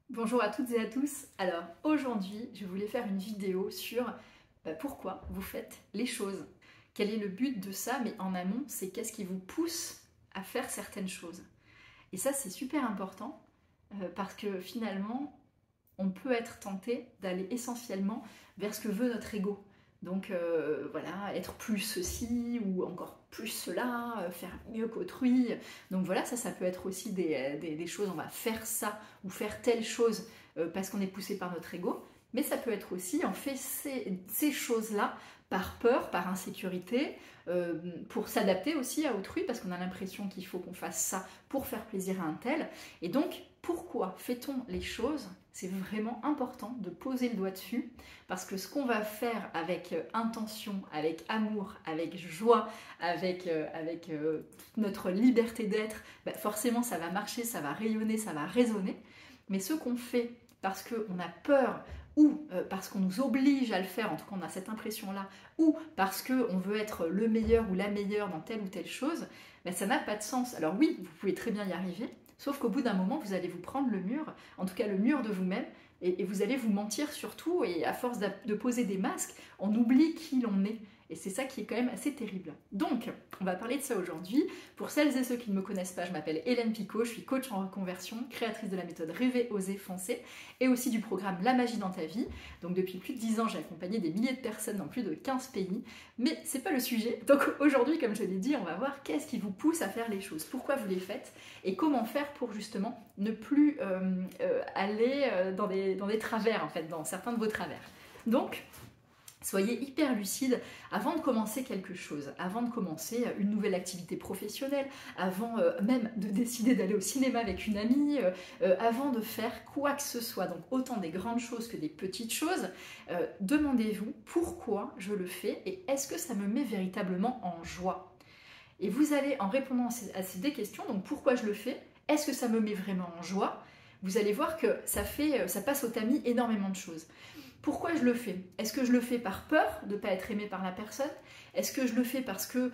Bonjour à toutes et à tous. Alors aujourd'hui, je voulais faire une vidéo sur pourquoi vous faites les choses. Quel est le but de ça, mais en amont, c'est qu'est-ce qui vous pousse à faire certaines choses. Et ça, c'est super important parce que finalement, on peut être tenté d'aller essentiellement vers ce que veut notre ego. Donc voilà, être plus ceci ou encore plus cela, faire mieux qu'autrui. Donc voilà, ça peut être aussi des choses, on va faire ça ou faire telle chose parce qu'on est poussé par notre ego. Mais ça peut être aussi, on fait ces choses-là par peur, par insécurité, pour s'adapter aussi à autrui, parce qu'on a l'impression qu'il faut qu'on fasse ça pour faire plaisir à un tel. Et donc, pourquoi fait-on les choses? C'est vraiment important de poser le doigt dessus, parce que ce qu'on va faire avec intention, avec amour, avec joie, avec notre liberté d'être, forcément ça va marcher, ça va rayonner, ça va résonner. Mais ce qu'on fait parce qu'on a peur, ou parce qu'on nous oblige à le faire, en tout cas on a cette impression-là, ou parce qu'on veut être le meilleur ou la meilleure dans telle ou telle chose, ça n'a pas de sens. Alors oui, vous pouvez très bien y arriver, sauf qu'au bout d'un moment, vous allez vous prendre le mur, en tout cas le mur de vous-même, et vous allez vous mentir surtout, et à force de poser des masques, on oublie qui l'on est. Et c'est ça qui est quand même assez terrible. Donc, on va parler de ça aujourd'hui. Pour celles et ceux qui ne me connaissent pas, je m'appelle Hélène Picot, je suis coach en reconversion, créatrice de la méthode Rêver, Oser, Foncer, et aussi du programme La Magie dans ta vie. Donc depuis plus de 10 ans, j'ai accompagné des milliers de personnes dans plus de 15 pays, mais c'est pas le sujet. Donc aujourd'hui, comme je l'ai dit, on va voir qu'est-ce qui vous pousse à faire les choses, pourquoi vous les faites, et comment faire pour justement ne plus aller dans des travers, en fait, dans certains de vos travers. Donc, soyez hyper lucide avant de commencer quelque chose, avant de commencer une nouvelle activité professionnelle, avant même de décider d'aller au cinéma avec une amie, avant de faire quoi que ce soit, donc autant des grandes choses que des petites choses, demandez-vous pourquoi je le fais et est-ce que ça me met véritablement en joie. Et vous allez, en répondant à ces deux questions, donc pourquoi je le fais, est-ce que ça me met vraiment en joie, vous allez voir que ça passe au tamis énormément de choses. Pourquoi je le fais? Est-ce que je le fais par peur de ne pas être aimé par la personne? Est-ce que je le fais parce que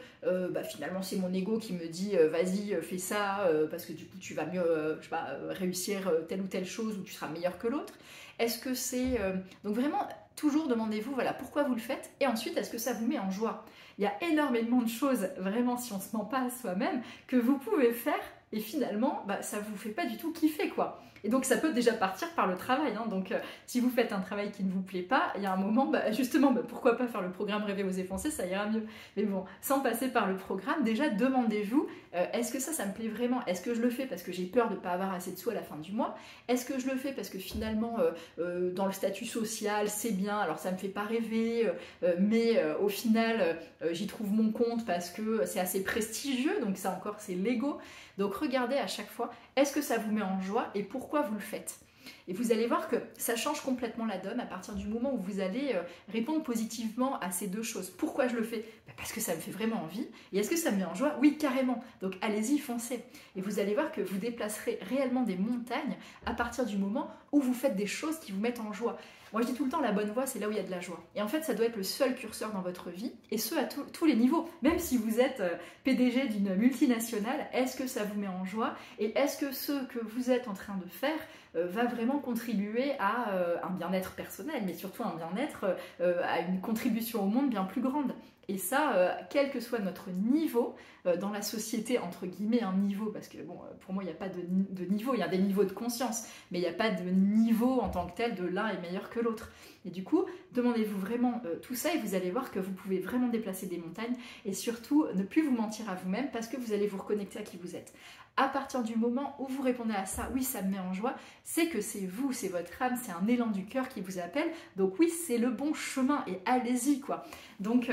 finalement c'est mon ego qui me dit vas-y fais ça parce que du coup tu vas mieux je sais pas, réussir telle ou telle chose ou tu seras meilleur que l'autre? Est-ce que c'est... Donc vraiment, toujours demandez-vous voilà, pourquoi vous le faites et ensuite est-ce que ça vous met en joie? Il y a énormément de choses, vraiment si on ne se ment pas à soi-même, que vous pouvez faire et finalement ça ne vous fait pas du tout kiffer quoi. Et donc ça peut déjà partir par le travail, hein. Donc si vous faites un travail qui ne vous plaît pas, il y a un moment, justement, pourquoi pas faire le programme Rêver, Oser, Foncer, ça ira mieux. Mais bon, sans passer par le programme, déjà demandez-vous, est-ce que ça me plaît vraiment? Est-ce que je le fais parce que j'ai peur de ne pas avoir assez de sous à la fin du mois? Est-ce que je le fais parce que finalement, dans le statut social, c'est bien, alors ça me fait pas rêver, mais au final, j'y trouve mon compte parce que c'est assez prestigieux, donc ça encore, c'est l'ego. Donc regardez à chaque fois, est-ce que ça vous met en joie et pourquoi vous le faites? Et vous allez voir que ça change complètement la donne à partir du moment où vous allez répondre positivement à ces deux choses. Pourquoi je le fais? Parce que ça me fait vraiment envie. Et est-ce que ça me met en joie? Oui, carrément. Donc allez-y, foncez. Et vous allez voir que vous déplacerez réellement des montagnes à partir du moment où vous faites des choses qui vous mettent en joie. Moi je dis tout le temps, la bonne voie c'est là où il y a de la joie. Et en fait ça doit être le seul curseur dans votre vie, et ce à tous les niveaux. Même si vous êtes PDG d'une multinationale, est-ce que ça vous met en joie? Et est-ce que ce que vous êtes en train de faire va vraiment contribuer à un bien-être personnel, mais surtout un bien-être, à une contribution au monde bien plus grande? Et ça, quel que soit notre niveau dans la société, entre guillemets, un niveau, parce que bon, pour moi, il n'y a pas de niveau, il y a des niveaux de conscience, mais il n'y a pas de niveau en tant que tel de l'un est meilleur que l'autre. Et du coup, demandez-vous vraiment tout ça et vous allez voir que vous pouvez vraiment déplacer des montagnes et surtout ne plus vous mentir à vous-même parce que vous allez vous reconnecter à qui vous êtes. À partir du moment où vous répondez à ça, oui, ça me met en joie, c'est que c'est vous, c'est votre âme, c'est un élan du cœur qui vous appelle. Donc oui, c'est le bon chemin et allez-y quoi. Donc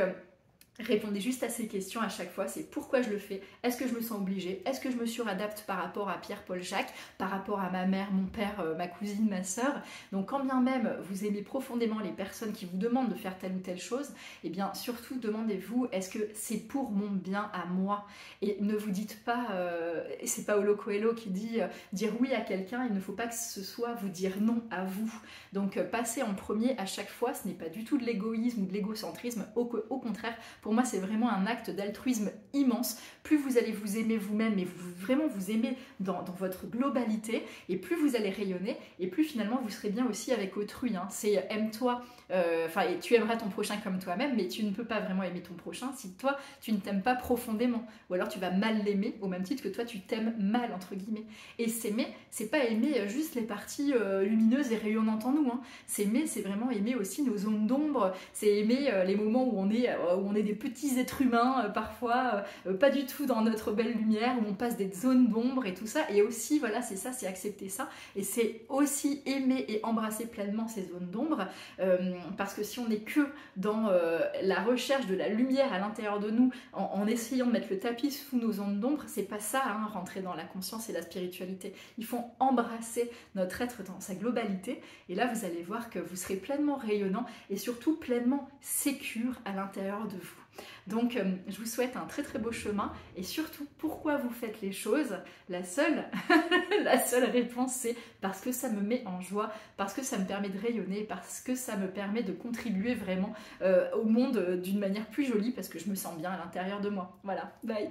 répondez juste à ces questions à chaque fois, c'est pourquoi je le fais, est-ce que je me sens obligée, est-ce que je me suradapte par rapport à Pierre, Paul, Jacques, par rapport à ma mère, mon père, ma cousine, ma soeur. Donc quand bien même vous aimez profondément les personnes qui vous demandent de faire telle ou telle chose, et bien surtout demandez-vous, est-ce que c'est pour mon bien à moi? Et ne vous dites pas, c'est Paulo Coelho qui dit dire oui à quelqu'un, il ne faut pas que ce soit vous dire non à vous. Donc passer en premier à chaque fois, ce n'est pas du tout de l'égoïsme ou de l'égocentrisme, au contraire, pour Pour moi, c'est vraiment un acte d'altruisme immense. Plus vous allez vous aimer vous-même et vraiment vous aimer dans votre globalité, et plus vous allez rayonner, et plus finalement vous serez bien aussi avec autrui. Hein. C'est aime-toi, et tu aimeras ton prochain comme toi-même, mais tu ne peux pas vraiment aimer ton prochain si toi, tu ne t'aimes pas profondément. Ou alors tu vas mal l'aimer, au même titre que toi, tu t'aimes mal, entre guillemets. Et s'aimer, c'est pas aimer juste les parties lumineuses et rayonnantes en nous. Hein. S'aimer, c'est vraiment aimer aussi nos zones d'ombre, c'est aimer les moments où on est des petits êtres humains, parfois pas du tout dans notre belle lumière, où on passe des zones d'ombre et tout ça. Et aussi, voilà, c'est ça, c'est accepter ça. Et c'est aussi aimer et embrasser pleinement ces zones d'ombre, parce que si on n'est que dans la recherche de la lumière à l'intérieur de nous, en essayant de mettre le tapis sous nos zones d'ombre, c'est pas ça, hein, rentrer dans la conscience et la spiritualité. Il faut embrasser notre être dans sa globalité, et là vous allez voir que vous serez pleinement rayonnant et surtout pleinement sécure à l'intérieur de vous. Donc je vous souhaite un très très beau chemin, et surtout pourquoi vous faites les choses, la seule réponse c'est parce que ça me met en joie, parce que ça me permet de rayonner, parce que ça me permet de contribuer vraiment au monde d'une manière plus jolie, parce que je me sens bien à l'intérieur de moi. Voilà, bye.